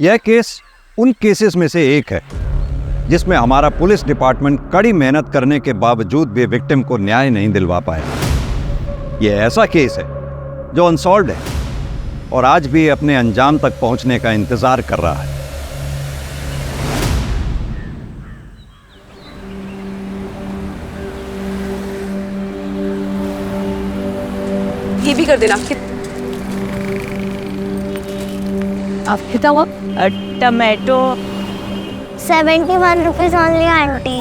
यह केस उन केसेस में से एक है जिसमें हमारा पुलिस डिपार्टमेंट कड़ी मेहनत करने के बावजूद भी विक्टिम को न्याय नहीं दिलवा पाया। यह ऐसा केस है जो अनसॉल्व्ड है और आज भी अपने अंजाम तक पहुंचने का इंतजार कर रहा है। ये भी कर देना। आप कितना हुआ? Tomato 71 rupees only aunty.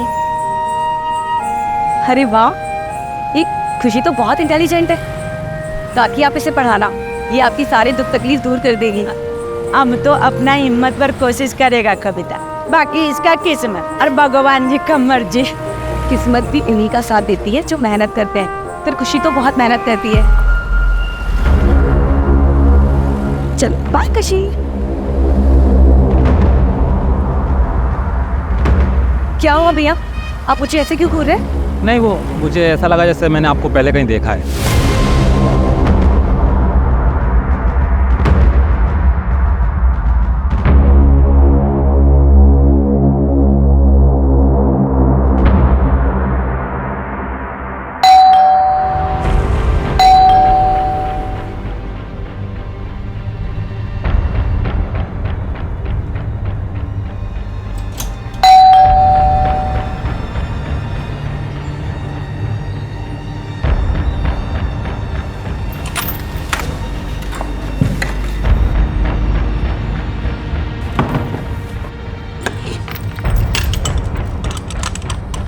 अरे वाह, ये खुशी तो बहुत इंटेलिजेंट है। ताकि आप इसे पढ़ाना, ये आपकी सारे दुख तकलीफ दूर कर देगी। हम तो अपना हिम्मत पर कोशिश करेगा कविता, बाकी इसका किस्मत और भगवान जी का मर्जी। किस्मत भी इन्हीं का साथ देती है जो मेहनत करते हैं। फिर खुशी तो बहुत मेहनत करती है। चल बाय खुशी। क्या हुआ भैया, आप मुझे ऐसे क्यों घूर रहे हैं? नहीं, वो मुझे ऐसा लगा जैसे मैंने आपको पहले कहीं देखा है।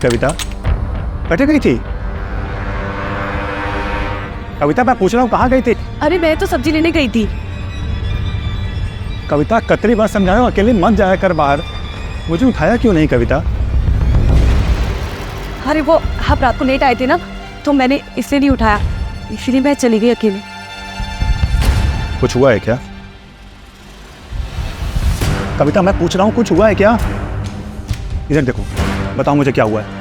कविता कटे गई थी? कविता मैं पूछ रहा हूँ कहाँ गई थी? अरे मैं तो सब्जी लेने गई थी। कविता कतरी बार समझा रहा हूँ, अकेले मत जाया कर बाहर। मुझे उठाया क्यों नहीं कविता? अरे वो आप रात को लेट आए थे ना, तो मैंने इसलिए नहीं उठाया, इसलिए मैं चली गई अकेले। कुछ हुआ है क्या? कविता मैं पूछ रहा हूँ कुछ हुआ है क्या? इधर देखो, बताओ मुझे क्या हुआ है।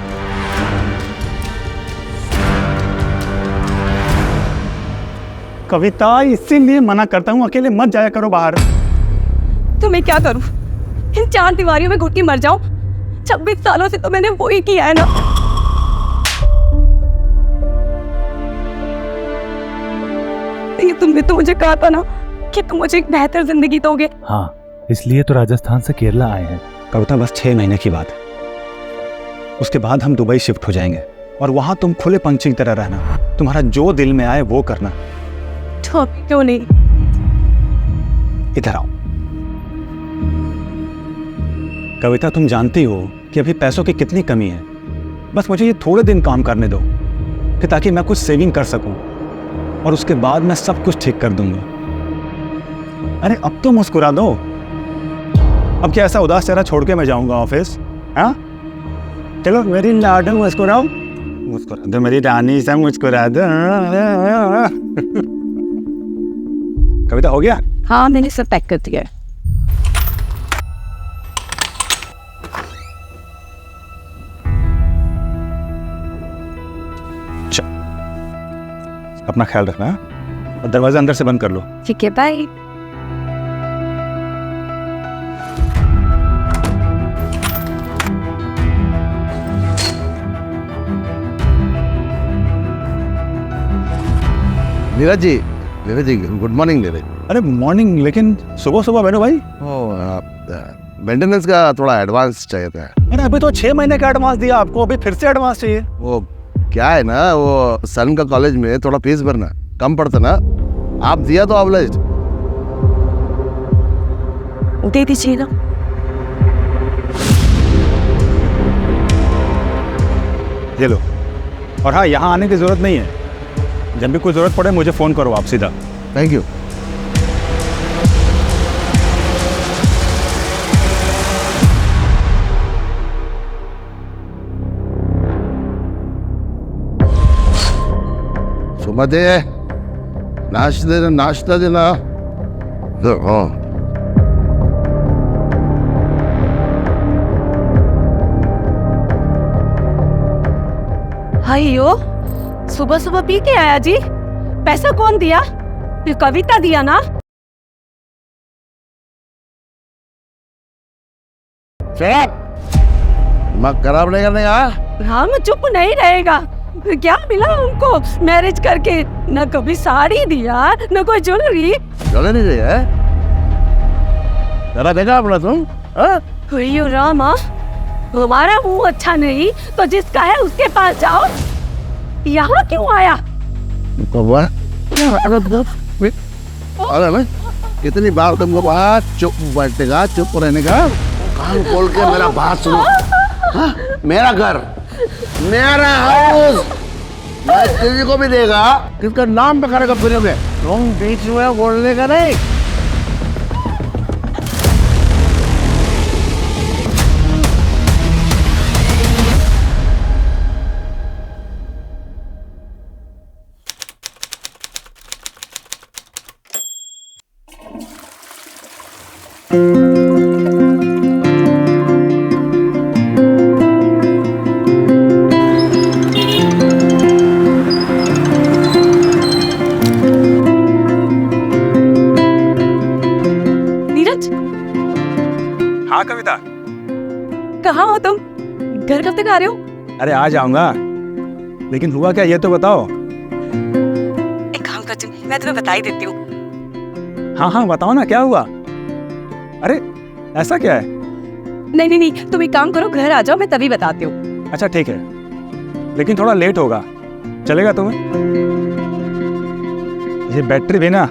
कविता इसीलिए मना करता हूँ, अकेले मत जाया करो बाहर। तो मैं क्या करूं? इन 4 दीवारियों में घुट के मर जाऊं? 26 सालों से तो मैंने वो ही किया है ना। ये तुमने तो मुझे कहा था ना कि तुम मुझे एक बेहतर जिंदगी दोगे। हाँ, इसलिए तो राजस्थान से केरला आए हैं। कविता बस 6 महीने की बात है, उसके बाद हम दुबई शिफ्ट हो जाएंगे और वहां तुम खुले पंछी की तरह रहना। तुम्हारा जो दिल में आए वो करना। तो क्यों नहीं? इधर आओ। कविता तुम जानती हो कि अभी पैसों की कितनी कमी है। बस मुझे ये थोड़े दिन काम करने दो कि ताकि मैं कुछ सेविंग कर सकूं और उसके बाद मैं सब कुछ ठीक कर दूंगा। अरे अब तो मुस्कुरा दो। अब क्या ऐसा उदास चेहरा छोड़ के मैं जाऊंगा ऑफिस? हाँ चलो मेरी लाडो मुस्कुराओ, मुस्कुरा दो मेरी रानी सा, मुस्कुरा दो। कविता हो गया? हाँ मैंने सब पैक कर दिया है। अपना ख्याल रखना और दरवाजा अंदर से बंद कर लो। ठीक है, bye. Neeraj ji good morning Neeraj. अरे मॉर्निंग, लेकिन सुबह सुबह बैठो भाई। मेंटेनेंस का थोड़ा एडवांस चाहिए था। अरे अभी तो 6 महीने का एडवांस दिया आपको, अभी फिर से एडवांस चाहिए? वो क्या है ना, वो सन का कॉलेज में थोड़ा फीस भरना कम पड़ता ना, आप दिया तो ऑब्लाइज्ड। दे दीजिए ना। ये लो। और हाँ, यहाँ आने की जरूरत नहीं है, जब भी कोई जरूरत पड़े मुझे फोन करो आप सीधा। Thank you. सुमदे नाश्ता देना। हाँ हायो, सुबह सुबह पी के आया जी? पैसा कौन दिया? कविता दिया ना? दिमाग खराब नहीं करने का। हम चुप नहीं रहेगा। क्या मिला उनको मैरिज करके? न कभी साड़ी दिया, न कोई ज्वेलरी। चले नहीं रही है, जरा देखा अपना तुम? अयो रामा, हमारा मुंह अच्छा नहीं तो जिसका है उसके पास जाओ। यहाँ क्यों आया? अरे मैं कितनी बार तुमको कहा चुप बैठने का, चुप रहने का। कान खोल के मेरा बात सुनो। हाँ? मेरा घर, मेरा हाउस, मैं किसी को भी देगा किसका नाम पे करेगा फिरोगे। तुम बीच में बोलने का नहीं। नीरज, हाँ कविता, कहाँ हो तुम? घर कब तक आ रहे हो? अरे आ जाऊंगा, लेकिन हुआ क्या ये तो बताओ। एक काम करती हूँ, मैं तुम्हें बता ही देती हूँ। हाँ हाँ बताओ ना, क्या हुआ? अरे ऐसा क्या है? नहीं नहीं नहीं, तुम एक काम करो, घर आ जाओ, मैं तभी बताती हूँ। अच्छा ठीक है, लेकिन थोड़ा लेट होगा, चलेगा तुम्हें? ये बैटरी भी ना।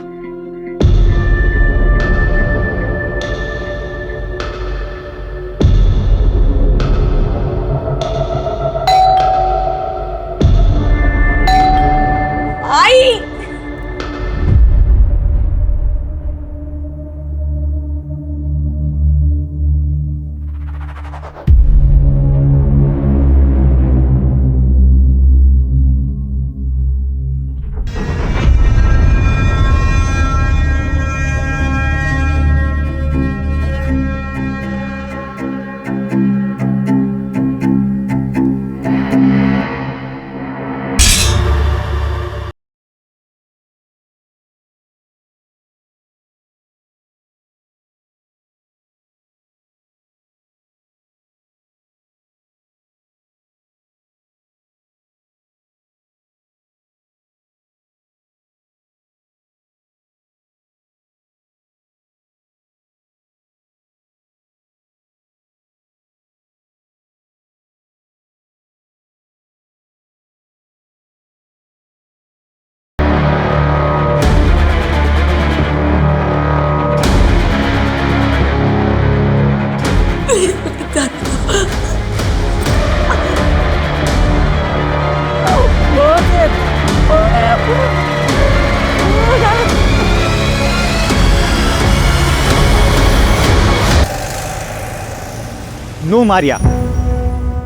No, Maria.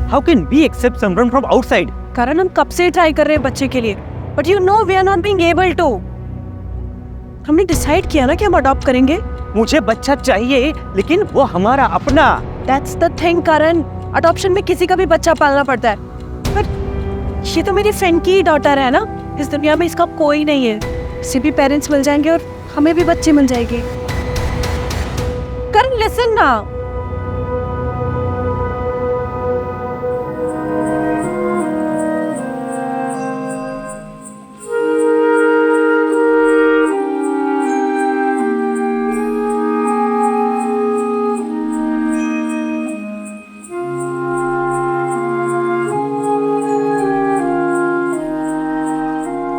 How can we accept someone from outside? कारण हम कब से ट्राई कर रहे हैं बच्चे के लिए, but you know we are not being able to. हमने डिसाइड किया ना कि हम अडॉप्ट करेंगे। मुझे बच्चा चाहिए, लेकिन वो हमारा अपना। That's the thing Karan, adoption में किसी का भी बच्चा पालना पड़ता है। पर ये तो मेरी फ्रेंड की डॉटर है ना, इस दुनिया में इसका कोई नहीं है। इसे भी पेरेंट्स मिल जाएंगे और हमें भी बच्चे मिल जाएंगे। करण लिसन ना।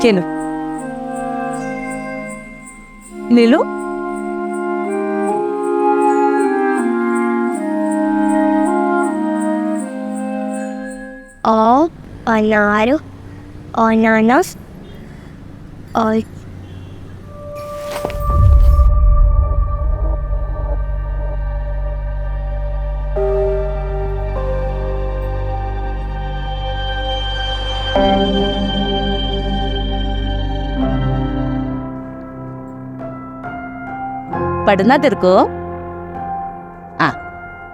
चलो ले लो। और अनार, अनानास और पढ़ना तेरे को? आ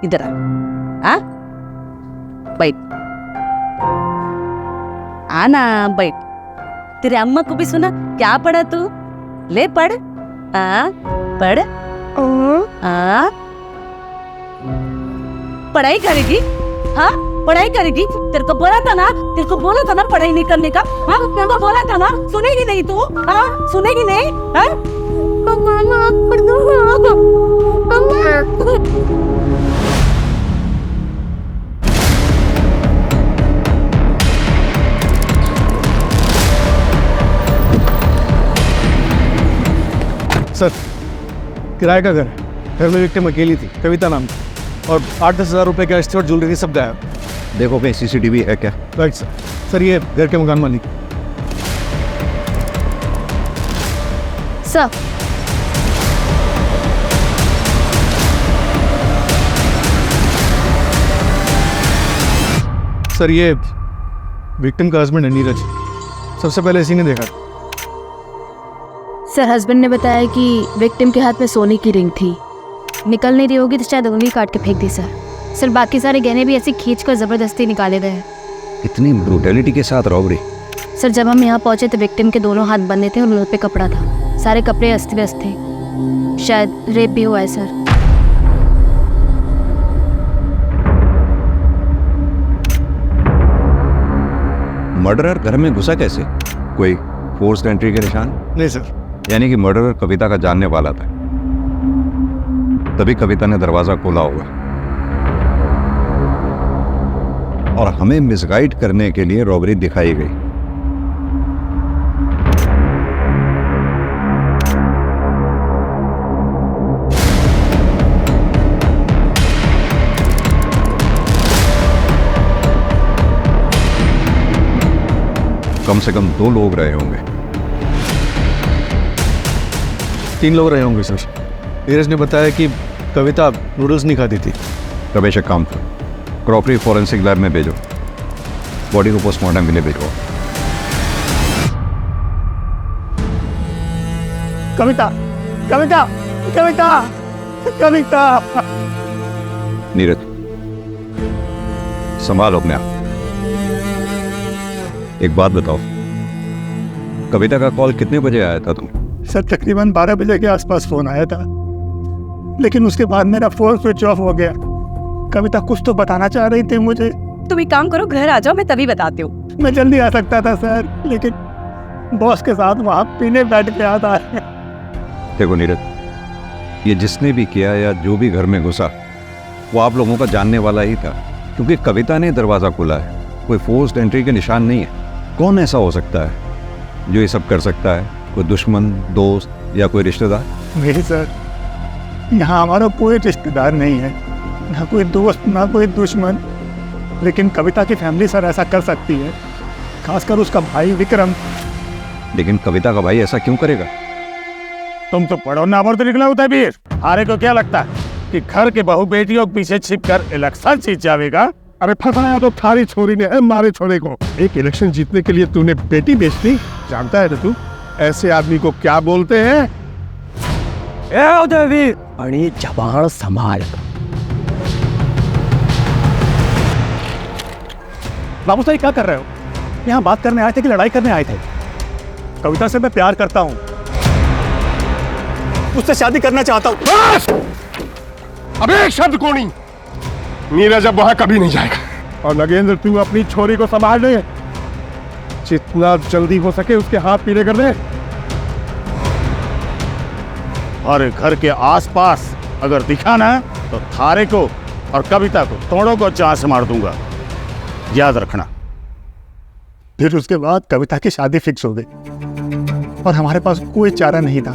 इधर आ बैठ, आना बैठ। तेरे अम्मा को भी सुना क्या पढ़ा तू? ले पढ़, आ पढ़, आ पढ़ाई करेगी? हाँ, पढ़ाई करेगी? तेरे को बोला था ना, तेरे को बोला था ना पढ़ाई नहीं करने का। हाँ, तेरे को बोला था ना, सुनेगी नहीं तू? हाँ, सुनेगी नहीं? हाँ? सर, किराए का घर है। घर में विक्टिम अकेली थी, कविता नाम की, और 8-10 हज़ार रुपए का एस्टेट ज्वेलरी सब गायब। देखो कहीं सीसीटीवी है क्या? Right sir. सर ये घर के मकान मालिक। सर, सर ये विक्टिम का हस्बैंड है नीरज। सबसे पहले इसी ने देखा। सर, हस्बैंड ने बताया कि विक्टिम के हाथ में सोने की रिंग थी, निकल नहीं रही होगी तो शायद उंगली काट के फेंक दी। सर बाकी सारे गहने भी ऐसे खींच कर जबरदस्ती निकाले गए। इतनी ब्रूटैलिटी के साथ रॉबरी? सर जब हम यहाँ पहुंचे तो विक्टिम के दोनों हाथ बंधे थे और मुंह पे कपड़ा था। सारे कपड़े अस्त व्यस्त थे, शायद रेप भी हुआ है सर। मर्डरर घर में घुसा कैसे? कोई फोर्स एंट्री के निशान? नहीं सर। यानी कि मर्डरर कविता का जानने वाला था, तभी कविता ने दरवाजा खोला होगा और हमें मिसगाइड करने के लिए रॉबरी दिखाई गई। कम से कम 2 लोग रहे होंगे। 3 लोग रहे होंगे सर। नीरज ने बताया कि कविता नूडल्स नहीं खाती थी। रमेश एक काम करो, क्रॉकरी फॉरेंसिक लैब में भेजो, बॉडी को पोस्टमार्टम के लिए भेजो। कविता, कविता, कविता, कविता। नीरज संभालो अपने आप। एक बात बताओ, कविता का कॉल कितने बजे आया था तुम? सर तकरीबन 12 बजे के आसपास फोन आया था, लेकिन उसके बाद मेरा फोन स्विच ऑफ हो गया। कविता कुछ तो बताना चाह रही थी मुझे। तुम एक काम करो, घर आ जाओ, मैं तभी बताती हूँ। मैं जल्दी आ सकता था सर, लेकिन बॉस के साथ वहाँ पीने बैठ गया था। देखो नीरज, ये जिसने भी किया या जो भी घर में घुसा वो आप लोगों का जानने वाला ही था, क्योंकि कविता ने दरवाजा खोला है। कोई फोर्स्ड एंट्री के निशान नहीं है। कौन ऐसा हो सकता है जो ये सब कर सकता है? कोई दुश्मन, दोस्त या कोई रिश्तेदार? नहीं सर, यहाँ हमारा कोई रिश्तेदार नहीं है, ना कोई दोस्त, ना कोई दुश्मन। लेकिन कविता की फैमिली सर ऐसा कर सकती है, खासकर उसका भाई विक्रम। लेकिन कविता का भाई ऐसा क्यों करेगा? तुम तो पढ़ो ना, तो निकला होता है वीर। हारे को क्या लगता है कि घर के बहू बेटियों के पीछे छिपकर इलेक्शन जीत जाएगा? अरे फंसाया तो थारी छोरी ने मारे छोरे को। एक इलेक्शन जीतने के लिए तूने बेटी बेच दी, जानता है ना तू ऐसे आदमी को क्या बोलते हैं? अरे जबान संभाल। बाबू साहब क्या कर रहे हो? यहाँ बात करने आए थे कि लड़ाई करने आए थे? कविता से मैं प्यार करता हूँ, उससे शादी करना चाहता हूँ। अबे एक शब्द को नहीं, नीरज अब वहां कभी नहीं जाएगा। और नगेंद्र तू अपनी छोरी को संभाल ले, जितना जल्दी हो सके उसके हाथ पीले कर दे। और घर के आसपास अगर दिखा ना तो थारे को और कविता को तोड़ों को चार से मार दूंगा, याद रखना। फिर उसके बाद कविता की शादी फिक्स हो गई और हमारे पास कोई चारा नहीं था,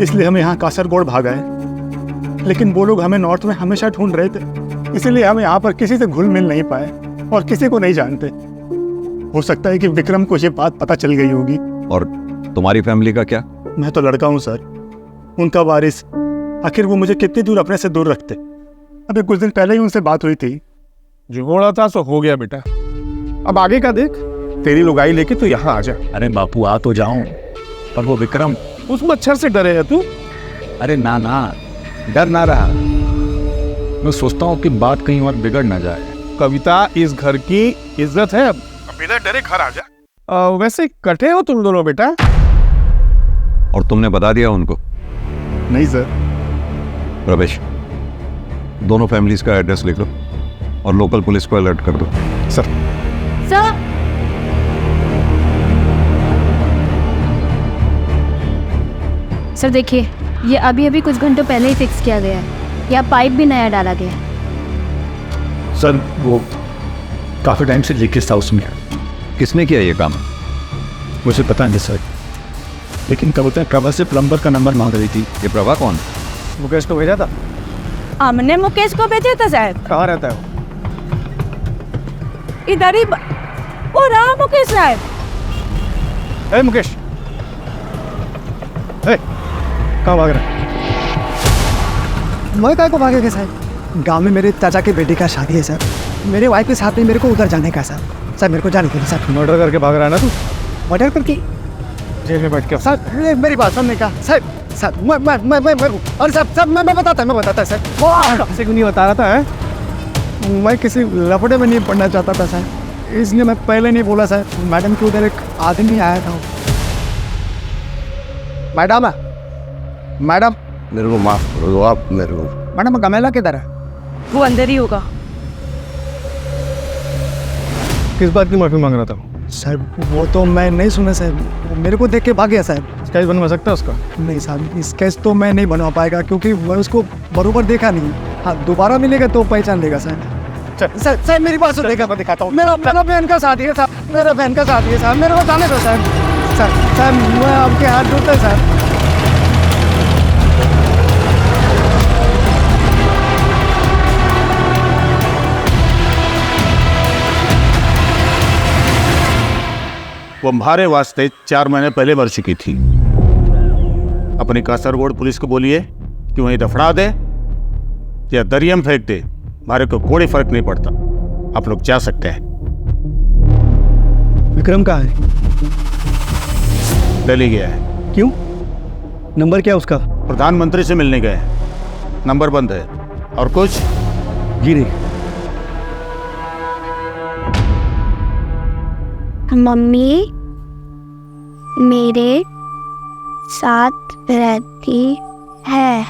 इसलिए हम यहाँ कासरगोड भाग आए। लेकिन वो लोग हमें नॉर्थ में हमेशा ढूंढ रहे थे, इसीलिए हम यहाँ पर किसी से घुल मिल नहीं पाए और किसी को नहीं जानते। हो सकता है कि विक्रम को ये बात पता चल गई होगी। और तुम्हारी फैमिली का क्या? मैं तो लड़का हूँ सर, उनका वारिस। आखिर वो मुझे कितनी दूर अपने से दूर रखते? अभी कुछ दिन पहले ही उनसे बात हुई थी। जो होना था सो हो गया बेटा, अब आगे का देख। तेरी लुगाई लेके तू यहाँ आ जा। अरे बापू आ तो जाऊं, पर वो विक्रम। उस मच्छर से डरे है तू? अरे ना ना, डर ना रहा, मैं सोचता हूँ कि बात कहीं और बिगड़ ना जाए। कविता इस घर की इज्जत है, अब बिना डरे घर आ जा। वैसे कटे हो तुम दोनों बेटा? और तुमने बता दिया उनको? नहीं सर। रमेश, दोनों फैमिलीज का एड्रेस लिख लो, और लोकल पुलिस को अलर्ट कर दो। सर। सर सर देखिए, ये अभी अभी कुछ घंटों पहले ही फिक्स किया गया है। यहाँ पाइप भी नया डाला गया है। सर वो काफ़ी टाइम से लीकेज था उसमें। किसने किया ये काम? मुझे पता नहीं सर, लेकिन कबूतर प्रभा से प्लम्बर का नंबर मांग रही थी। ये प्रभा कौन? मुकेश को भेजा था। हमने मुकेश को भेजा था साहब। कहाँ रहता है इधर ही वो रहा मुकेश साहब। वो? मुकेश कहाँ भाग रहा है? मैं काय को भागेगा साहब? गांव में मेरे चाचा के बेटे का शादी है सर। मेरे वाइफ के साथ में मेरे को उधर जाने का सर। सर मेरे को जाने के लिए सर। मर्डर करके भाग रहा है ना तू? मर्डर करके जेल में बैठ के। सर मेरी बात सुनने का सर। सर मैं और सर मैं बताता सर। किसी को नहीं बता रहा था है? मैं किसी लफड़े में नहीं पढ़ना चाहता था सर, इसलिए मैं पहले नहीं बोला सर। मैडम के उधर एक आदमी आया था। मैडम मैडम मेरे को माफ करो दो आप मेरे को। मैडम गमेला किधर है? वो अंदर ही होगा। किस बात की माफी मांग रहा था? सर वो तो मैं नहीं सुना सर, वो मेरे को देख के भाग गया सर। स्केच बनवा सकता है उसका? नहीं साहब, स्केच तो मैं नहीं बनवा पाएगा क्योंकि मैं उसको बरोबर देखा नहीं। हाँ दोबारा मिलेगा तो पहचान लेगा सर। सर मेरी बात सुनेगा, मैं दिखाता हूँ। मेरा बहन का शादी है साहब, मेरा बहन का शादी है साहब, मेरे को जाने दो सर। सर मैं आपके हाथ जोड़ता है सर। वो हमारे वास्ते 4 महीने पहले मर चुकी थी। अपनी कासरगोड पुलिस को बोलिए कि वहीं दफना दे या दरिया में फेंक दे, हमारे को कोई फर्क नहीं पड़ता। आप लोग जा सकते हैं। विक्रम कहाँ है? दिल्ली गया है। क्यों? नंबर क्या उसका? प्रधानमंत्री से मिलने गए हैं, नंबर बंद है। और कुछ? जी नहीं। मम्मी मेरे साथ रहती है,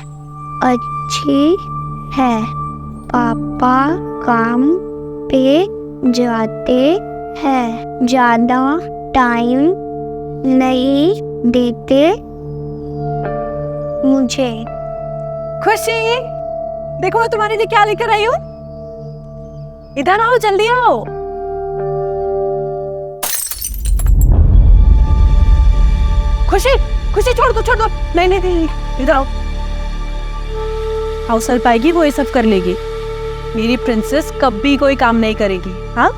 अच्छी है। पापा काम पे जाते हैं, ज़्यादा टाइम नहीं देते मुझे। खुशी, देखो मैं तुम्हारे लिए क्या लेकर आई हूँ। इधर आओ, जल्दी आओ। खुशी खुशी छोड़ दो। नहीं, इधर आओ। हाउस हेल्प आएगी, वो ये सब कर लेगी। मेरी प्रिंसेस कभी कोई काम नहीं करेगी। हाँ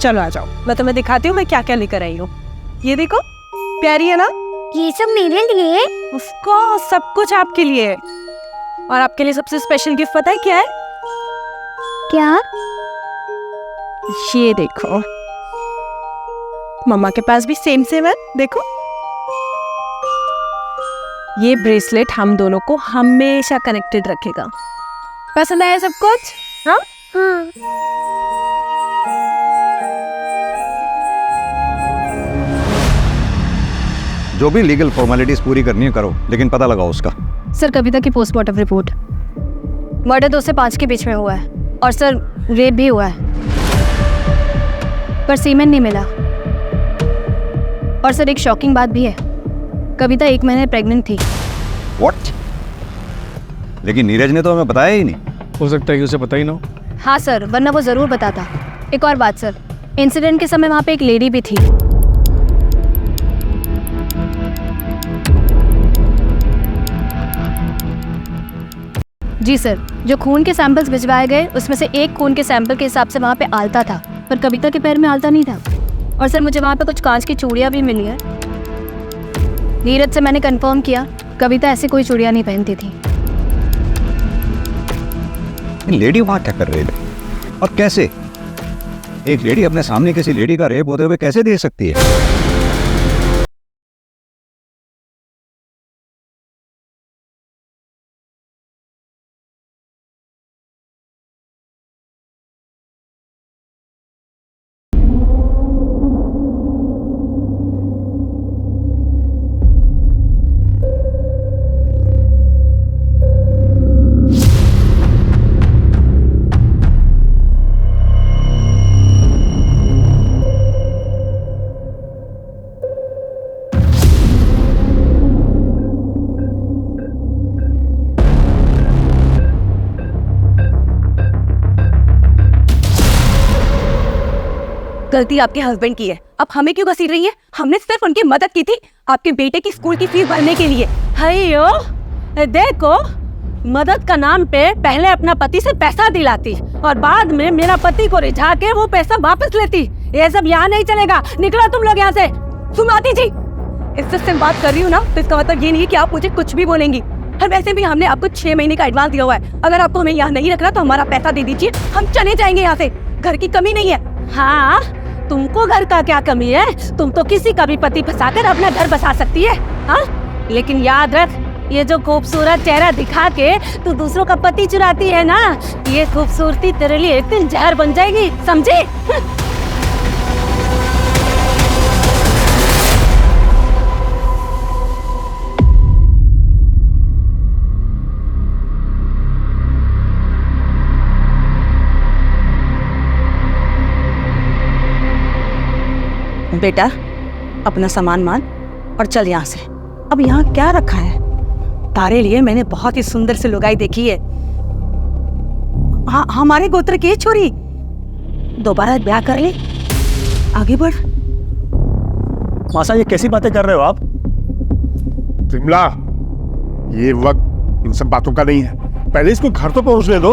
चलो आ जाओ, मैं तुम्हें दिखाती हूँ मैं क्या क्या लेकर आई हूँ। ये देखो, प्यारी है ना? ये सब मेरे लिए? उसको सब कुछ आपके लिए है। और आपके लिए सबसे स्पेशल गिफ्ट पता है क्या है? क्या? ये देखो, मम्मा के पास भी सेम है। देखो, ये ब्रेसलेट हम दोनों को हमेशा कनेक्टेड रखेगा। पसंद आया सब कुछ? हाँ हाँ। जो भी लीगल फॉर्मेलिटीज पूरी करनी है करो, लेकिन पता लगाओ उसका। सर कविता की पोस्टमार्टम रिपोर्ट, मर्डर 2 से 5 के बीच में हुआ है और सर रेप भी हुआ है, पर सीमेन नहीं मिला। और सर एक शॉकिंग बात भी है, कविता 1 महीने प्रेग्नेंट थी। व्हाट? लेकिन नीरज ने तो हमें बताया ही नहीं। हो सकता है कि उसे पता ही ना हो। हाँ सर, वरना वो ज़रूर बताता। एक और बात सर, इंसिडेंट के समय वहाँ पे एक लेडी भी थी। जी सर, जो खून के सैंपल्स भिजवाए गए उसमें से एक खून के सैंपल के हिसाब से वहाँ पे आलता था, पर कविता के पैर में आलता नहीं था। और सर मुझे वहाँ पे कुछ कांच की चूड़ियाँ भी मिली है। नीरज से मैंने कंफर्म किया, कविता ऐसी कोई चूड़ियाँ नहीं पहनती थी। लेडी वहां क्या कर रही है और कैसे? एक लेडी अपने सामने किसी लेडी का रेप होते हुए कैसे देख सकती है? गलती आपके हस्बैंड की है, अब हमें क्यों घसीट रही है? हमने सिर्फ उनकी मदद की थी आपके बेटे की स्कूल की फीस भरने के लिए। हयो देखो, मदद का नाम पे पहले अपना पति से पैसा दिलाती और बाद में मेरा पति को रिझा के वो पैसा वापस लेती। ये सब यहाँ नहीं चलेगा, निकलो तुम लोग यहाँ से। सुमाती जी, इज्जत से बात कर रही हूँ ना, तो इसका मतलब ये नहीं है कि आप मुझे कुछ भी बोलेंगी। और वैसे भी हमने आपको 6 महीने का एडवांस दिया हुआ है। अगर आपको हमें यहाँ नहीं रखना तो हमारा पैसा दे दीजिए, हम चले जाएंगे यहाँ से। घर की कमी नहीं है। हाँ, तुमको घर का क्या कमी है? तुम तो किसी का भी पति फंसाकर अपना घर बसा सकती है। हाँ, लेकिन याद रख, ये जो खूबसूरत चेहरा दिखा के तू दूसरों का पति चुराती है ना, ये खूबसूरती तेरे लिए एक दिन जहर बन जाएगी, समझी? बेटा, अपना सामान मान और चल यहाँ से। अब यहाँ क्या रखा है? तारे लिए मैंने बहुत ही सुंदर सी लुगाई देखी है। हाँ, हमारे गोत्र की छोरी, दोबारा ब्याह कर ले, आगे बढ़। मासा, ये कैसी बातें कर रहे हो आप? विमला, ये वक्त इन सब बातों का नहीं है। पहले इसको घर तो पहुंचने दो।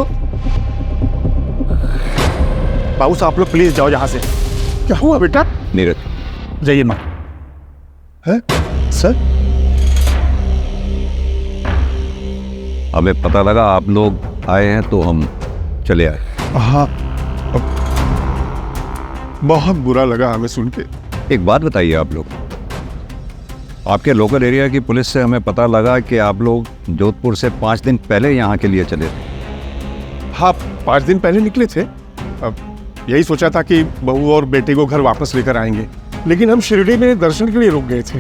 बाबू साहब, आप लोग प्लीज जाओ यहाँ से। क्या हुआ बेटा? नीरज, जाइए माँ। है सर? हमें पता लगा आप लोग आए हैं तो हम चले आए। हाँ, बहुत बुरा लगा हमें सुन के। एक बात बताइए, आप लोग, आपके लोकल एरिया की पुलिस से हमें पता लगा कि आप लोग जोधपुर से 5 दिन पहले यहाँ के लिए चले थे। हाँ, 5 दिन पहले निकले थे। अब यही सोचा था कि बहू और बेटे को घर वापस लेकर आएंगे, लेकिन हम शिरडी में दर्शन के लिए रुक गए थे।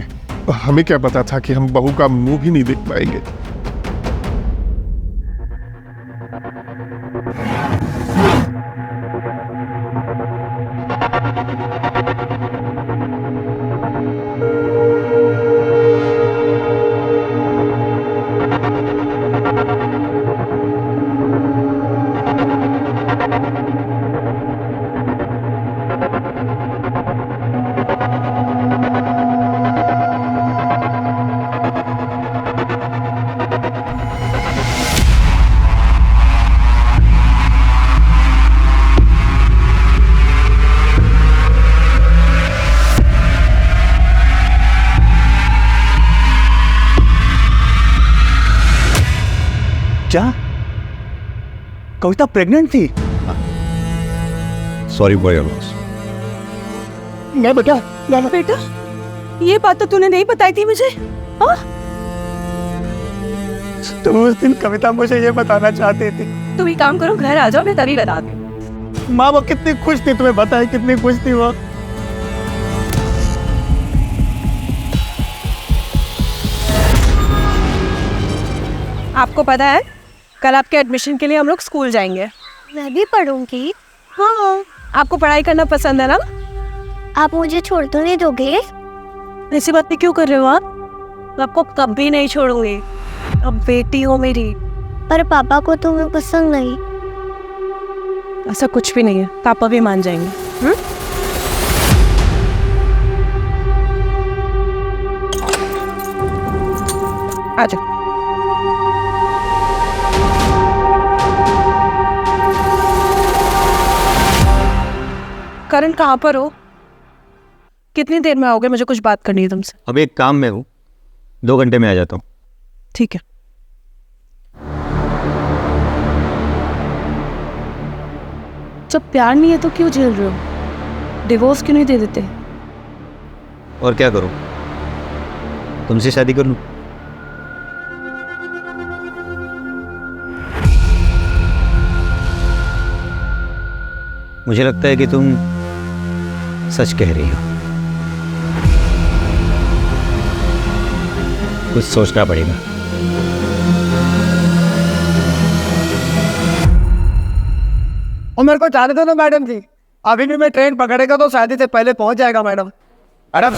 हमें क्या पता था कि हम बहू का मुंह भी नहीं देख पाएंगे। क्या कविता प्रेग्नेंट थी? Sorry for your loss. नहीं बेटा, बेटा, ये बात तो तूने नहीं बताई थी मुझे। हाँ? तुम उस दिन कविता मुझे ये बताना चाहती थी। तुम एक काम करो, घर आ जाओ, मैं तभी बता दूँ। माँ वो कितनी खुश थी, तुम्हें बताया कितनी खुश थी वो। आपको पता है, कल आपके एडमिशन के लिए हम लोग स्कूल जाएंगे। मैं भी पढ़ूंगी। हाँ, आपको पढ़ाई करना पसंद है ना? आप मुझे छोड़ तो नहीं दोगे? ऐसी बातें क्यों कर रहे हो आप? मैं आपको कभी नहीं छोड़ूंगी। अब बेटी हो मेरी। पर पापा को तुम्हें पसंद नहीं। ऐसा कुछ भी नहीं है, पापा भी मान जाएंगे। आ जाओ। करण, कहाँ पर हो? कितनी देर में आओगे? मुझे कुछ बात करनी है तुमसे। अभी एक काम में हूँ, 2 घंटे में आ जाता हूँ। ठीक है। जब प्यार नहीं है तो क्यों झेल रहे हो? डिवोर्स क्यों नहीं दे देते? और क्या करूँ, तुमसे शादी कर लूँ? मुझे लगता है कि तुम सच कह रही हो। कुछ सोचना पड़ेगा। और मेरे को जाने दो ना मैडम जी, अभी भी मैं ट्रेन पकड़ेगा तो शादी से पहले पहुंच जाएगा मैडम। मैडम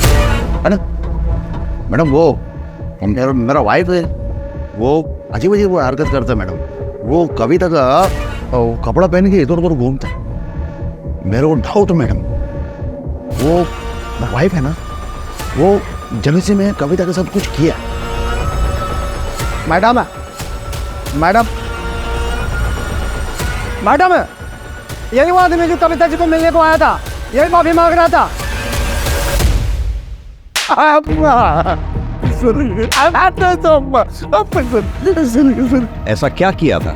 मैडम वो मेरा वाइफ है, वो अजीब अजीब हरकत करता है मैडम। वो कविता का कपड़ा पहन के इधर उधर घूमता है। मेरे को डाउट मैडम, वो वाइफ है ना, वो जब से मैं कविता के साथ कुछ किया। मैडम मैडम मैडम, यही वो आदमी जो कविता जी को मिलने को आया था, यही माफी मांग रहा था। ऐसा क्या किया था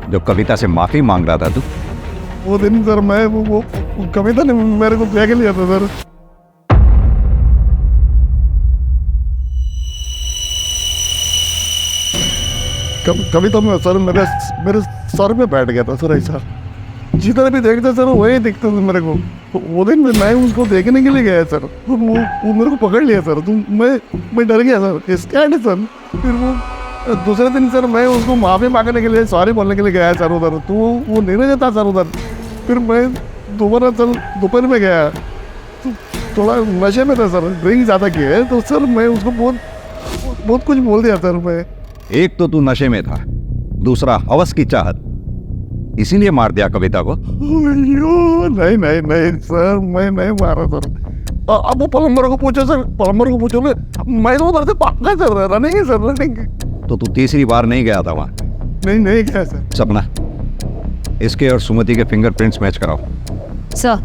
जो कविता से माफी मांग रहा था तू? वो दिन सर मैं वो कविता ने मेरे को देख लिया था सर। कविता में सर मेरे सर पे बैठ गया था सर, ऐसा जितना भी देखता सर वही दिखता था मेरे को। वो दिन मैं उसको देखने के लिए गया सर, तो वो मेरे को पकड़ लिया सर, तो मैं डर गया सर, स्कैर्ड है सर। फिर वो दूसरे दिन सर मैं उसको माफ़ी मांगने के लिए, सॉरी बोलने के लिए गया सर उधर, तो वो नहीं था सर उधर। फिर मैं दोबारा सर दोपहर में गया, तो थोड़ा नशे में था सर, ड्रिंक ज़्यादा किया, तो सर मैं उसको बहुत कुछ बोल दिया सर मैं। एक तो तू नशे में था, दूसरा हवस की चाहत, इसीलिए मार दिया कविता को? नहीं नहीं नहीं सर, मैं नहीं मारा सर। अब वो प्लम्बर को पूछो सर, प्लम्बर को पूछो, मैं तो उधर से भाग गया सर, रनिंग सर रनिंग। तो तू तीसरी बार नहीं गया था वहाँ? नहीं गया सर। सपना, इसके और सुमति के फिंगरप्रिंट्स मैच कराओ। सर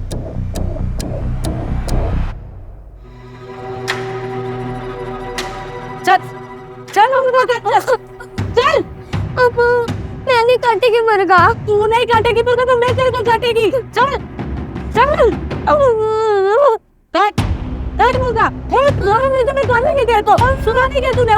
चल चल। अब मैं नहीं काटेगी मुर्गा। तू नहीं काटेगी मुर्गा तो मैं तेरे को काटेगी। चल चल काट मुर्गा। मैं काटेगी तेरे को, सुना नहीं क्या तूने?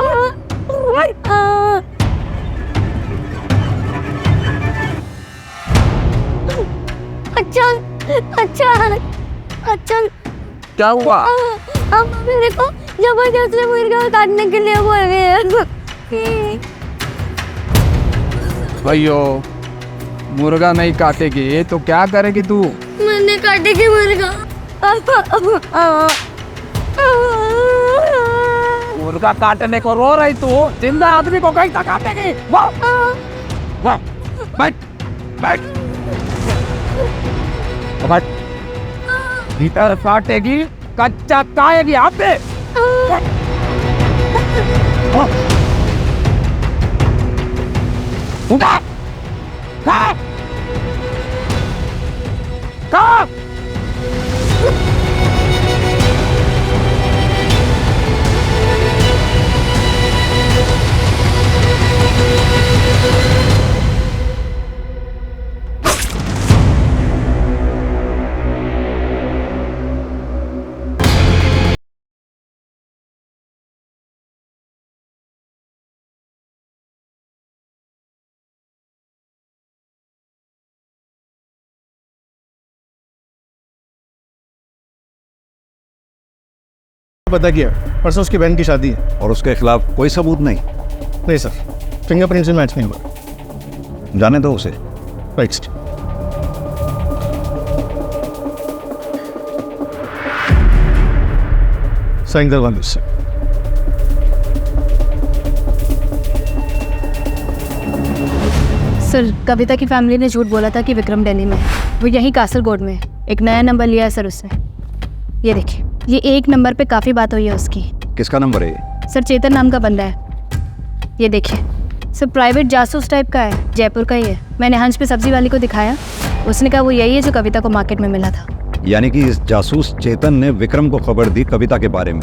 अच्छा क्या हुआ? अब मेरे को जबरदस्ती मुर्गा काटने के लिए बोल रहे हैं। भैया मुर्गा नहीं काटेगी तो क्या करेगी तू? मैंने काटेगी मुर्गा। मुर्गा काटने को रो रही तू, जिंदा आदमी को कहीं तक काटेगी? वाह वाह, बैठ बैठ बैठ। भीतर काटेगी, कच्चा खाएगी आप पे। उठा खा खा। पता किया, परसों उसकी बहन की शादी है। और उसके खिलाफ कोई सबूत नहीं? नहीं सर, फिंगरप्रिंट से मैच नहीं हुआ। जाने दो उसे। राइट। साइन करवा लो उससे। सर कविता की फैमिली ने झूठ बोला था कि विक्रम दिल्ली में है, वो यहीं कासरगोड में है। एक नया नंबर लिया है सर उससे। ये देखिए, ये एक नंबर पे काफ़ी बात हुई है उसकी। किसका नंबर है ये? सर चेतन नाम का बंदा है। ये देखिए सर, प्राइवेट जासूस टाइप का है, जयपुर का ही है। मैंने हंस पे सब्जी वाली को दिखाया, उसने कहा वो यही है जो कविता को मार्केट में मिला था। यानी कि इस जासूस चेतन ने विक्रम को खबर दी कविता के बारे में,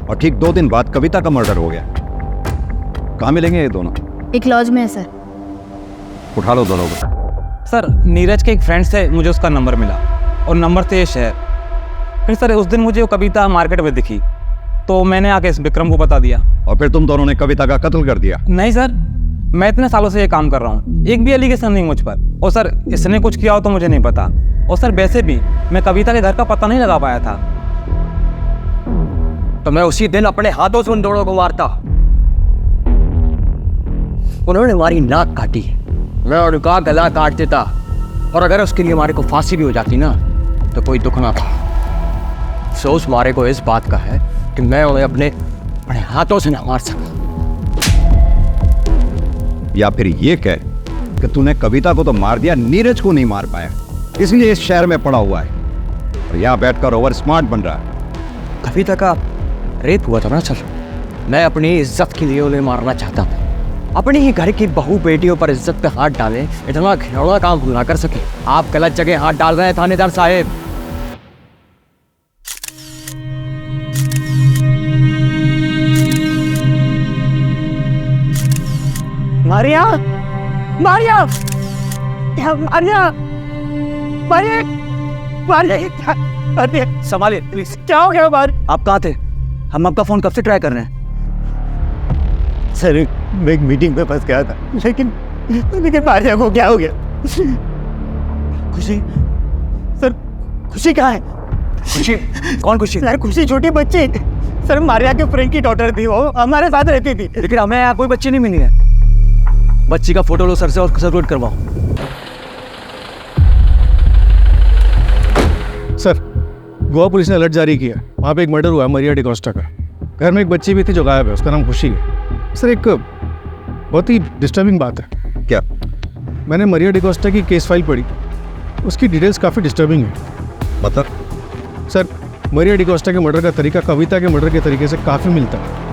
और ठीक 2 दिन बाद कविता का मर्डर हो गया। कहाँ मिलेंगे ये दोनों? एक लॉज में है सर। उठा लो दोनों को। सर नीरज के एक फ्रेंड से मुझे उसका नंबर मिला और नंबर से ये शहर। फिर सर उस दिन मुझे वो कविता मार्केट में दिखी तो मैंने आके इस विक्रम को बता दिया। और फिर तुम दोनों ने कविता का कत्ल कर दिया? नहीं सर, मैं इतने सालों से ये काम कर रहा हूँ, एक भी एलिगेशन नहीं मुझ पर। और सर इसने कुछ किया हो तो मुझे नहीं पता। और सर वैसे भी मैं कविता के घर का पता नहीं लगा पाया था। तो मैं उसी दिन अपने हाथों से उन दोनों को मारता। उन्होंने हमारी नाक काटी, मैं उनका गला काट देता, और अगर उसके लिए हमारे को फांसी भी हो जाती ना तो कोई दुख ना था। अफसोस मारे को इस बात का है कि मैं उन्हें अपने हाथों से ना मार सका। या फिर ये कह कि तूने कविता को तो मार दिया, नीरज को नहीं मार पाया, इसलिए इस शहर में पड़ा हुआ है। और यहाँ बैठकर ओवर स्मार्ट बन रहा है। कविता का रेप हुआ था ना सर, मैं अपनी इज्जत के लिए उन्हें मारना चाहता था। अपनी ही घर की बहू बेटियों पर इज्जत पे हाथ डाले, इतना घिनौना काम ना कर सके। आप गलत जगह हाथ डाल रहे हैं थानेदार साहब। मारिया, मारिया, मारिया, मारिया, मारिया, संभालिए प्लीज। क्या हो गया मार? आप कहाँ थे? हम आपका फोन कब से ट्राई कर रहे हैं। सर मैं एक मीटिंग में फंस गया था, लेकिन मारिया को क्या हो गया? खुशी, सर खुशी कहाँ है? खुशी? कौन खुशी? सर खुशी छोटी बच्ची, सर मारिया के फ्रेंड की डॉटर थी, वो हमारे साथ रहती थी। लेकिन हमें यहाँ कोई बच्ची नहीं मिली है। बच्ची का फोटो लो सर से और सर्कुलेट करवाओ। सर गोवा पुलिस ने अलर्ट जारी किया, वहाँ पे एक मर्डर हुआ है मरिया डिकोस्टा का। घर में एक बच्ची भी थी जो गायब है, उसका नाम खुशी है। सर एक बहुत ही डिस्टर्बिंग बात है। क्या? मैंने मरिया डिकोस्टा की केस फाइल पढ़ी, उसकी डिटेल्स काफ़ी डिस्टर्बिंग है। मतलब? सर मरिया डिकोस्टा के मर्डर का तरीका कविता के मर्डर के तरीके से काफ़ी मिलता है।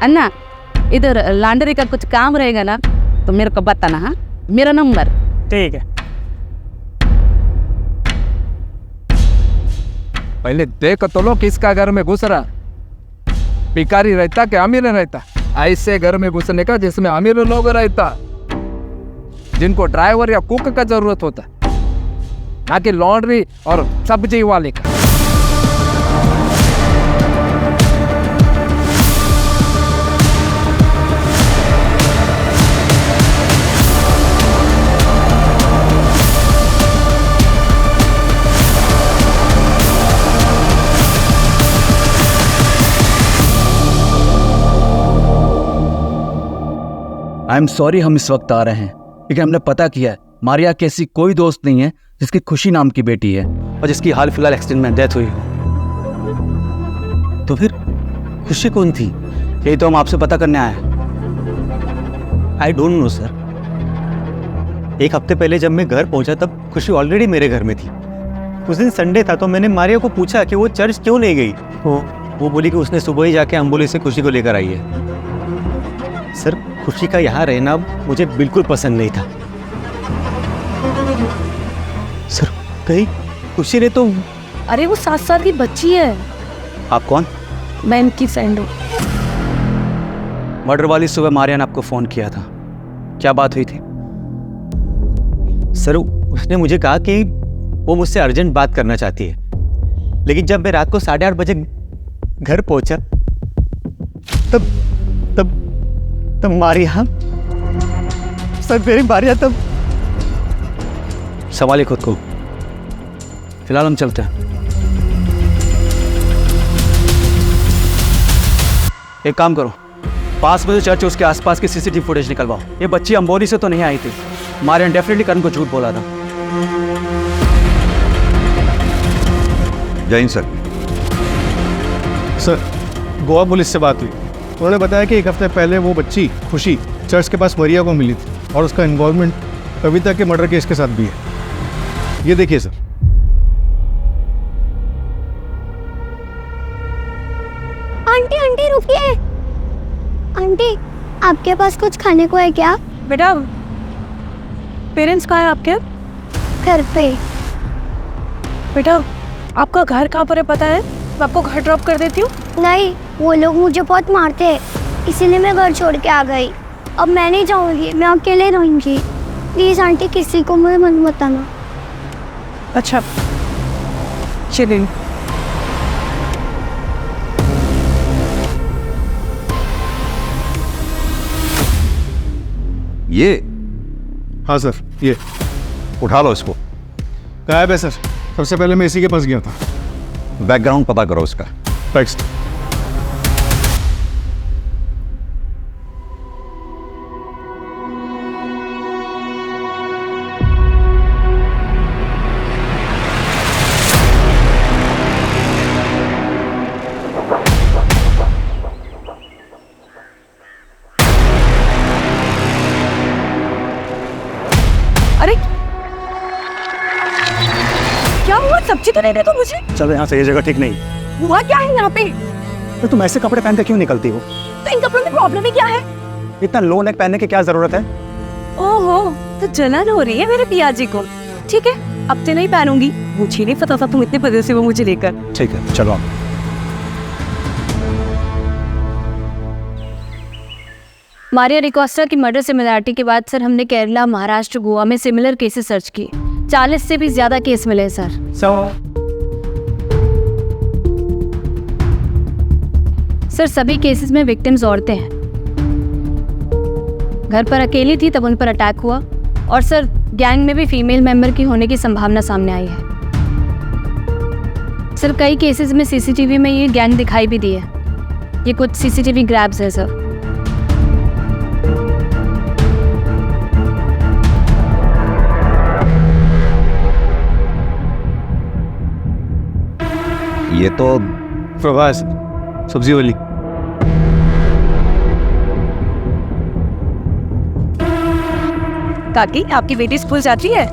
अन्ना, इधर लॉन्ड्री का कुछ काम रहेगा ना तो मेरे को बताना। हाँ, मेरा नंबर। ठीक है। पहले देख तो लो किसका घर में घुस रहा, भिखारी रहता कि अमीर रहता। ऐसे घर में घुसने का जिसमें अमीर लोग रहता, जिनको ड्राइवर या कुक का जरूरत होता, ना कि लॉन्ड्री और सब्जी वाले का। आई एम सॉरी हम इस वक्त आ रहे हैं, लेकिन हमने पता किया है मारिया की ऐसी कोई दोस्त नहीं है जिसकी खुशी नाम की बेटी है और जिसकी हाल फिलहाल एक्सीडेंट में डेथ हुई हो। तो फिर खुशी कौन थी? यही तो हम आपसे पता करने आए हैं। I don't know sir. एक हफ्ते पहले जब मैं घर पहुंचा तब खुशी ऑलरेडी मेरे घर में थी। उस दिन संडे था तो मैंने मारिया को पूछा कि वो चर्च क्यों नहीं गई, तो वो बोली कि उसने सुबह ही जाके एम्बुलेंस से खुशी को लेकर आई है। सर खुशी का यहाँ रहना मुझे बिल्कुल पसंद नहीं था। सर कहीं खुशी ने तो... अरे वो 7 साल की बच्ची है। आप कौन? मैं इनकी फ्रेंड हूँ। मर्डर वाली सुबह मारिया ने आपको फोन किया था, क्या बात हुई थी? सर उसने मुझे कहा कि वो मुझसे अर्जेंट बात करना चाहती है, लेकिन जब मैं रात को 8:30 बजे घर पहुंचा तब तब तब मारिया, सर मेरी मारिया तब... संभालिए खुद को, फिलहाल हम चलते हैं। एक काम करो, पास में जो चर्च है उसके आसपास की सीसीटीवी फुटेज निकलवाओ। ये बच्ची अंबोली से तो नहीं आई थी, मारिया ने डेफिनेटली करण को झूठ बोला था। जय Hind sir. Sir Goa police से बात हुई। उन्होंने बताया कि एक हफ्ते पहले वो बच्ची खुशी चर्च के पास मरिया को मिली थी और उसका इन्वॉल्वमेंट कविता के मर्डर केस के साथ भी है। ये देखिए सर। आंटी आंटी रुकिए। आंटी आपके पास कुछ खाने को है क्या? बेटा पेरेंट्स कहाँ है आपके? घर पे। बेटा आपका घर कहाँ पर है पता है? मैं आपको घर ड्रॉप कर देती हूँ। नहीं, वो लोग मुझे बहुत मारते हैं, इसीलिए मैं घर छोड़ के आ गई। अब मैं नहीं जाऊँगी, मैं अकेले रहूँगी। प्लीज़ आंटी किसी को मुझे मत बताना। अच्छा चलिए। ये? हाँ सर, ये उठा लो इसको। गायब है सर। सबसे पहले मैं इसी के पास गया था। बैकग्राउंड पता करो इसका। टेक्स्ट। अरे क्या हुआ? सब्जी तो नहीं दे तो मुझे। चलो यहाँ से, ये जगह ठीक नहीं। हुआ क्या है यहाँ पे? तो तुम ऐसे कपड़े पहन के क्यों निकलती हो? तो इन कपड़ों में प्रॉब्लम ही क्या है? इतना लो नेक पहनने की क्या जरूरत है? ओहो, तो जलन हो रही है मेरे पियाजी को। ठीक है, अब से नहीं पहनूंगी। मुझे नहीं पता था तुम इतने पदे से वो मुझे लेकर। ठीक है चलो आप। मारिया डिकोस्टा की मर्डर सिमिलरिटी के बाद सर हमने केरला, महाराष्ट्र, गोवा में सिमिलर केसेस सर्च किए। 40 से भी ज्यादा केस मिले सर। सर सभी केसेस में विक्टिम्स औरतें हैं। घर पर अकेली थी तब उन पर अटैक हुआ, और सर गैंग में भी फीमेल मेंबर की होने की संभावना सामने आई है। सर कई केसेस में सीसीटीवी में ये गैंग दिखाई भी दी है। ये कुछ सीसीटीवी ग्रैब्स है सर। ये तो प्रभास, सब्जी वाली। काकी आपकी बेटी स्कूल जाती है?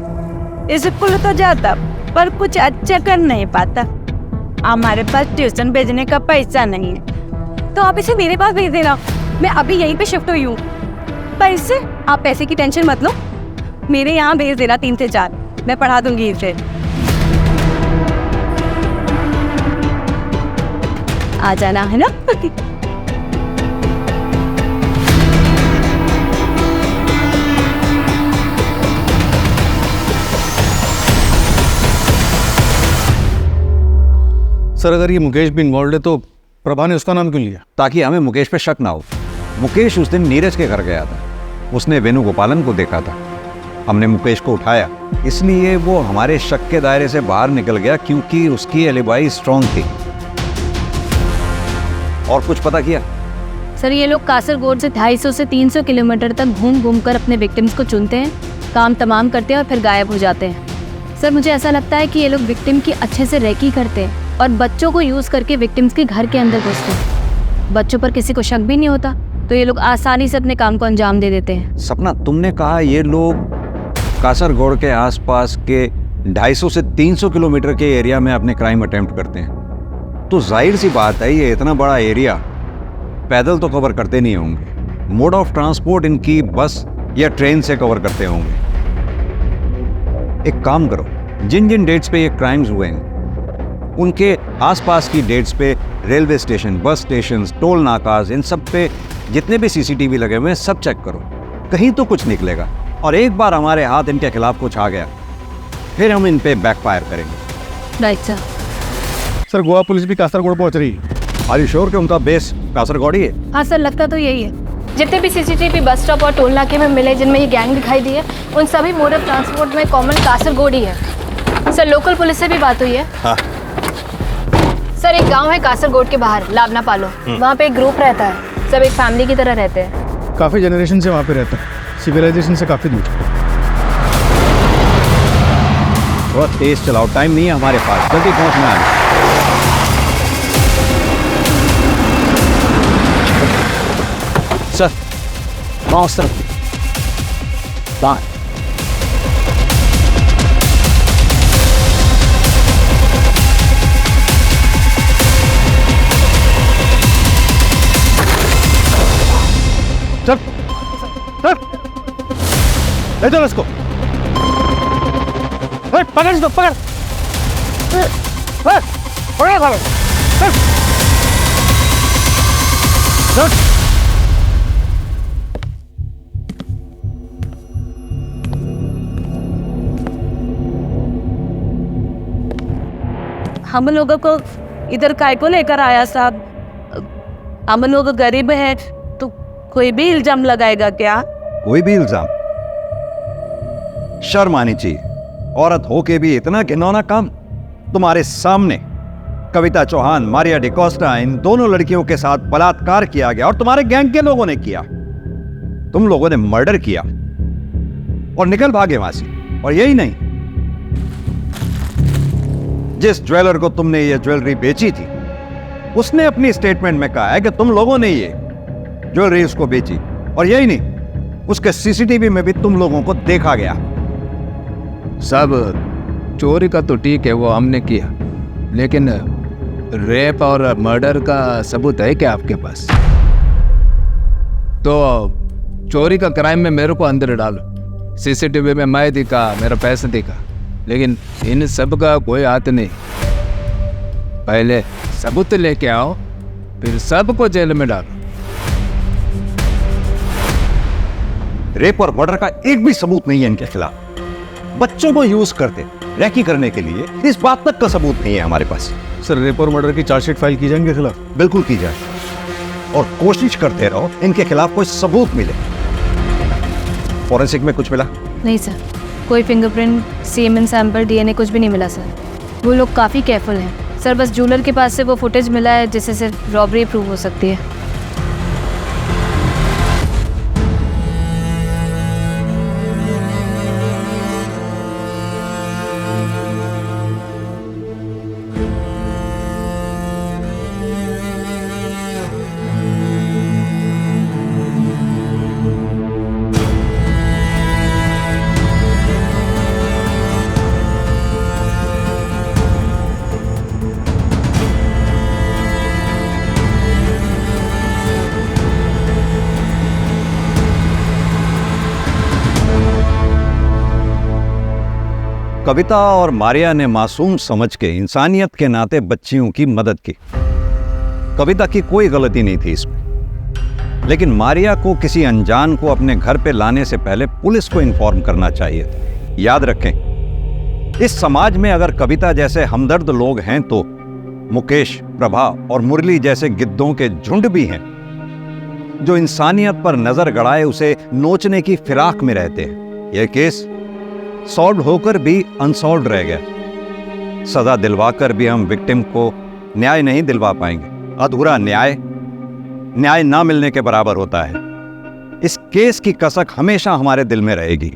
स्कूल तो जाता पर कुछ अच्छा कर नहीं पाता। हमारे पास ट्यूशन भेजने का पैसा नहीं है, तो आप इसे मेरे पास भेज देना। मैं अभी यहीं पे शिफ्ट हुई हूँ। पैसे? आप पैसे की टेंशन मत लो, मेरे यहाँ भेज देना 3 से 4, मैं पढ़ा दूंगी इसे। आ जाना है ना? सर अगर ये मुकेश भी इन्वॉल्व है तो प्रभा ने उसका नाम क्यों लिया? ताकि हमें मुकेश पे शक ना हो। मुकेश उस दिन नीरज के घर गया था, उसने वेणुगोपालन को देखा था। हमने मुकेश को उठाया, इसलिए वो हमारे शक के दायरे से बाहर निकल गया, क्योंकि उसकी एलिबाई स्ट्रॉन्ग थी। और कुछ पता किया? सर ये लोग कासरगोड से 250 से 300 किलोमीटर तक घूम घूम कर अपने विक्टिम्स को चुनते हैं, काम तमाम करते हैं और फिर गायब हो जाते हैं। सर मुझे ऐसा लगता है कि ये लोग विक्टिम की अच्छे से रेकी करते हैं और बच्चों को यूज़ करके विक्टिम्स के घर के अंदर घुसते हैं। बच्चों पर किसी को शक भी नहीं होता, तो ये लोग आसानी से अपने काम को अंजाम दे देते हैं। सपना, तुमने कहा ये लोग कासरगोड के आसपास के 250 से 300 किलोमीटर के एरिया में अपने क्राइम अटेम्प्ट करते हैं, तो जाहिर सी बात है ये इतना बड़ा एरिया पैदल तो कवर करते नहीं होंगे। मोड ऑफ ट्रांसपोर्ट इनकी बस या ट्रेन से कवर करते होंगे। एक काम करो, जिन जिन डेट्स पे ये क्राइम्स हुए हैं उनके आसपास की डेट्स पे railway station, bus station, toll नाकाज, इन सब पे जितने भी सीसीटीवी लगे हुए हैं सब चेक करो, कहीं तो कुछ निकलेगा। और एक बार हमारे हाथ इनके खिलाफ कुछ आ गया फिर हम इन पे बैकफायर करेंगे। Right sir. Sir Goa police भी कासरगोड पहुंच रही है। आर यू श्योर कि उनका बेस कासरगोड ही है? हाँ सर, लगता तो यही है। जितने भी सीसीटीवी बस स्टॉप और टोल नाके में मिले जिनमें ये गैंग दिखाई दी है, उन सभी मोड ऑफ ट्रांसपोर्ट में कॉमन कासरगोड ही है। सर लोकल पुलिस से भी बात हुई है। हाँ। सर एक गांव है कासरगोड के बाहर, लावना पालो, वहाँ पे एक ग्रुप रहता है, सब एक फैमिली की तरह रहते हैं। काफ़ी जनरेशन से वहाँ पे रहता है, सिविलाइजेशन से काफ़ी दूर। बहुत तेज चलाओ, टाइम नहीं है हमारे पास, जल्दी पहुंचना है। सर वहाँ उस तरफ बाहर। चल चल ले चल इसको। पकड़ इसको, पकड़ पकड़ साले। चल हम लोगों को इधर काय को लेकर आया साहब? हम लोग गरीब हैं तो कोई भी इल्जाम लगाएगा क्या? कोई भी इल्जाम? शर्म आनी चाहिए। औरत होके भी इतना घिनौना काम। तुम्हारे सामने कविता चौहान, मारिया डिकोस्टा, इन दोनों लड़कियों के साथ बलात्कार किया गया और तुम्हारे गैंग के लोगों ने किया। तुम लोगों ने मर्डर किया और निकल भागे वहां से। और यही नहीं, जिस ज्वेलर को तुमने ये ज्वेलरी बेची थी उसने अपनी स्टेटमेंट में कहा है कि तुम लोगों ने ये ज्वेलरी उसको बेची। और यही नहीं, उसके सीसीटीवी में भी तुम लोगों को देखा गया। सब चोरी का तो ठीक है, वो हमने किया, लेकिन रेप और मर्डर का सबूत है क्या आपके पास? तो चोरी का क्राइम में मेरे को अंदर डालो। सीसीटीवी में मैं दिखा, मेरा पैसा दिखा, लेकिन इन सब का कोई हाथ नहीं। पहले सबूत लेके आओ, फिर सबको जेल में डालो। रेप और मर्डर का एक भी सबूत नहीं है इनके खिलाफ। बच्चों को यूज करते रैकी करने के लिए, इस बात तक का सबूत नहीं है हमारे पास। सर रेप और मर्डर की चार्जशीट फाइल की जाए इनके खिलाफ? बिल्कुल की जाए, और कोशिश करते रहो इनके खिलाफ कोई सबूत मिले। फॉरेंसिक में कुछ मिला? नहीं सर, कोई फिंगरप्रिंट, सीमेन सैंपल, डीएनए कुछ भी नहीं मिला सर। वो लोग काफ़ी केयरफुल हैं सर। बस ज्वेलर के पास से वो फुटेज मिला है जिससे सिर्फ रॉबरी प्रूव हो सकती है। कविता और मारिया ने मासूम समझ के इंसानियत के नाते बच्चियों की मदद की। कविता की कोई गलती नहीं थी इसमें, लेकिन मारिया को किसी अनजान को अपने घर पे लाने से पहले पुलिस को इन्फॉर्म करना चाहिए था। याद रखें, इस समाज में अगर कविता जैसे हमदर्द लोग हैं तो मुकेश, प्रभा और मुरली जैसे गिद्धों के झुंड भी हैं जो इंसानियत पर नजर गड़ाए उसे नोचने की फिराक में रहते हैं। यह केस सॉल्व होकर भी अनसॉल्व रह गया। सजा दिलवाकर भी हम विक्टिम को न्याय नहीं दिलवा पाएंगे। अधूरा न्याय न्याय ना मिलने के बराबर होता है। इस केस की कसक हमेशा हमारे दिल में रहेगी।